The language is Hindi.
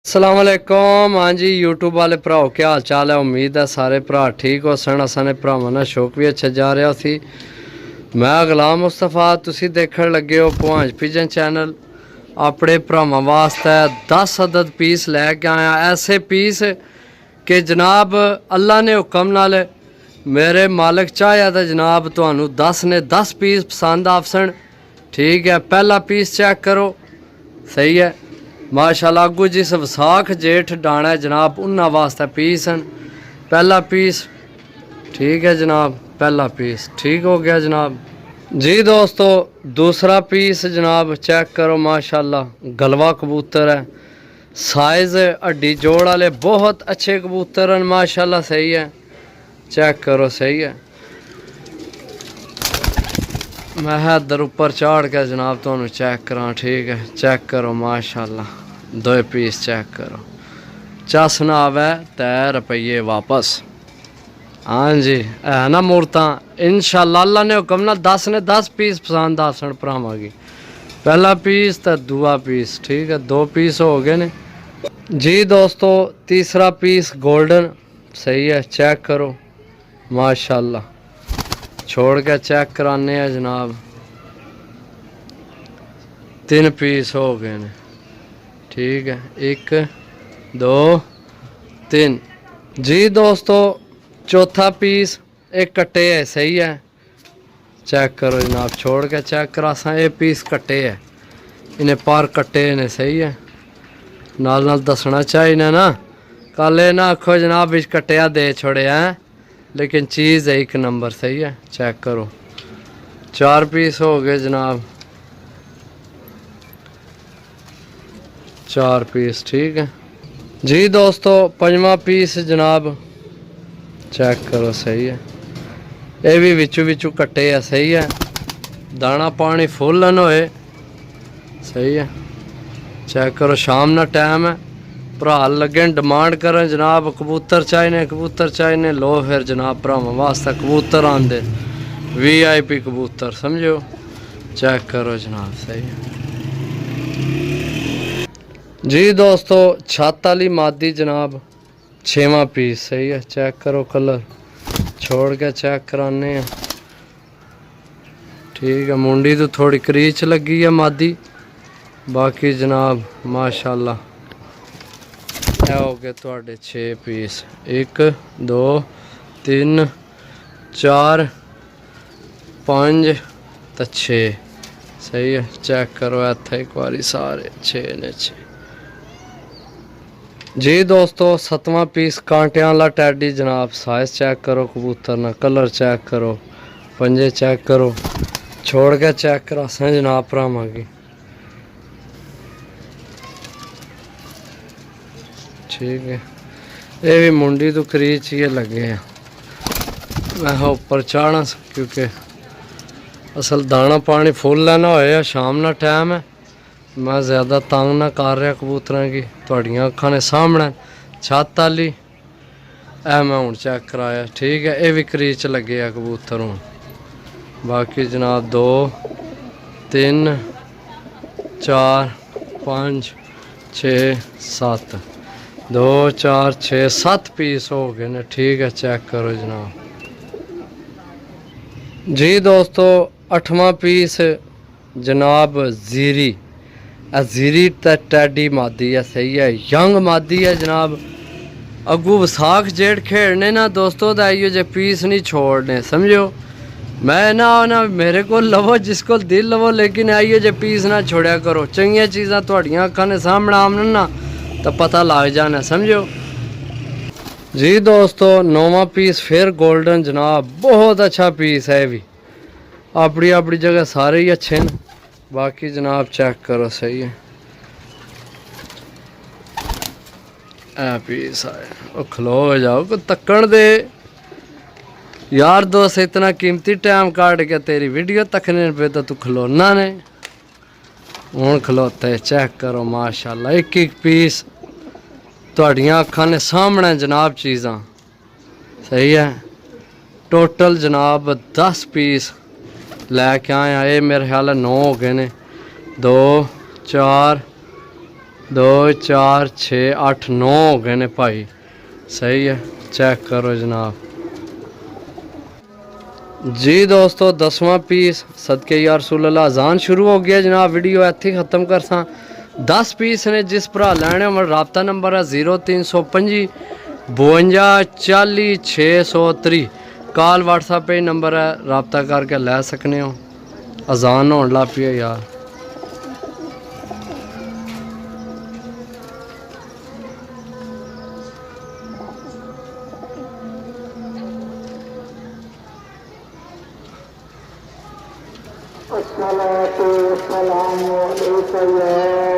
अस्सलाम वालेकुम। हाँ जी यूट्यूब वाले भराओ क्या हाल चाल है। उम्मीद है सारे भरा ठीक हो सन। असाने भरावां दा शौक भी अच्छा जा रहा सी। मैं गुलाम मुस्तफा, तुसी देखण लगे हो भवांज पिजन चैनल। अपने भरावां वास्ते 10 अदद पीस लैके आया, ऐसे पीस कि जनाब अल्लाह ने हुक्म नाल मेरे मालिक चाहया तो जनाब तुहानू 10 ने 10 पीस पसंद आसन। ठीक है, पहला पीस चेक करो। सही है माशाल्लाह। अगू जिस वसाख जेठ डाना है जनाब उन्होंने वास्ते पीस हैं। पहला पीस ठीक है जनाब, पहला पीस ठीक हो गया जनाब जी। दोस्तों दूसरा पीस जनाब चेक करो माशाल्लाह। गलवा कबूतर है, साइज हड्डी जोड़ वाले बहुत अच्छे कबूतर हैं माशाल्लाह। सही है, चेक करो। सही है, मैं इधर ऊपर चाड़ के जनाब तो चेक करा। ठीक है, चेक करो माशाल्लाह। दो पीस चेक करो। चस ना आवे ते रुपये वापस। हाँ जी है ना मूर्ता। इंशाअल्लाह अल्लाह ने हुक्म ना 10 ने 10 पीस पसंद आसन भरावां की। पहला पीस तो दूआ पीस। ठीक है, 2 पीस हो गए ने जी। दोस्तों तीसरा पीस गोल्डन। सही है, चेक करो माशाल्लाह। छोड़ के चेक कराने हैं जनाब। 3 पीस हो गए ने। ठीक है, 1 2 3 जी। दोस्तों चौथा पीस एक कट्टे है। सही है, चेक करो जनाब। छोड़ के चेक करा सा। ये पीस कट्टे है, इन्हें पार कट्टे ने। सही है, नाल नाल दसना चाहिए ना। कल ना आखो जनाब बिच कट्टिया दे छोड़े हैं, लेकिन चीज़ है एक नंबर। सही है, चेक करो। 4 पीस हो गए जनाब, 4 पीस। ठीक है जी। दोस्तों 5वां पीस जनाब चेक करो। सही है, ये भी विचू विचू कट्टे है। सही है, दाना पानी फुल न होए। सही है, चेक करो। शाम ना टाइम है, भरा लगे डिमांड करें जनाब कबूतर चाहिए, कबूतर चाहिए। लो फिर जनाब भरावां वास्ते कबूतर आंदे VIP कबूतर समझो। चेक करो जनाब। सही है जी। दोस्तों छत वाली मादी जनाब 6वां पीस। सही है, चेक करो कलर। छोड़ के चेक कराने हैं। ठीक है, मुंडी तो थोड़ी क्रीच लगी है मादी, बाकी जनाब माशाल्लाह। हो गए थोड़े 6 पीस। 1 2 3 4 5 तो 6। सही है, चेक करो। इतना एक बारी सारे 6 ने 6 जी। दोस्तों 7वां पीस कांटे वाला टैडी जनाब। साइज चेक करो कबूतर ना, कलर चेक करो, पंजे चेक करो। छोड़ के चेक करा सा जनाब भरावां की। ठीक है, ये भी मुंडी तो करीच ही लगे हैं। मैं ऊपर चाढ़ा क्योंकि असल दाना पानी फुल लेना होया। शाम ना टाइम है, मैं ज़्यादा तंग ना कर रहा कबूतर की। थोड़ियां अखा ने सामने छत वाली ऐ मैं हूँ चेक कराया। ठीक है, ये भी करीच लगे है कबूतर हूँ। बाकी जनाब 2 3 4 5 6 7 2 4 6 7 पीस हो गए ने। ठीक है, चेक करो जनाब जी। दोस्तों 8वां पीस जनाब जीरी। जीरी टैडी मादी है। सही है, यंग मादी है जनाब। अगू वसाख जेठ खेड़ने ना दोस्तों तो आइयो जे पीस नहीं छोड़ने समझो। मैं ना मेरे को लवो जिसको दिल लवो, लेकिन आइयो जे पीस ना छोड़ा करो। चंगिया चीज़ां थोड़ियां अखां ने सामने आमन ना तो पता लग जाना समझो जी। दोस्तों 9वां पीस फिर गोल्डन जनाब। बहुत अच्छा पीस है भी, अपनी अपनी जगह सारे ही अच्छे हैं। बाकी जनाब चेक करो। सही है, ए पीस आए खलो हो जाओ को तक्कड़ दे यार। दोस्त इतना कीमती टाइम काट के तेरी वीडियो तकने पे तो तू खलोना ने हूँ खलोते। चेक करो माशाल्लाह। एक एक पीस थोड़ियां अखां ने सामने जनाब चीज़ां। सही है, टोटल जनाब 10 पीस लैके आया। ये मेरे ख्याल 9 हो गए ने। 2 4 2 4 6 8 9 हो गए ने भाई। सही है, चेक करो जनाब जी। दोस्तों 10वां पीस सदके या रसूल अल्लाह अजान शुरू हो गया जनाब। वीडियो इत्थे ख़त्म कर सा। 10 पीस ने जिस भरा लैने हो राबता नंबर है 0325 52 40 630। कॉल व्हाट्सएप पे नंबर है, रबता करके लै सकने हो। अजान होने लग पी है यार। अस्सलातु वस्सलामु अलैका या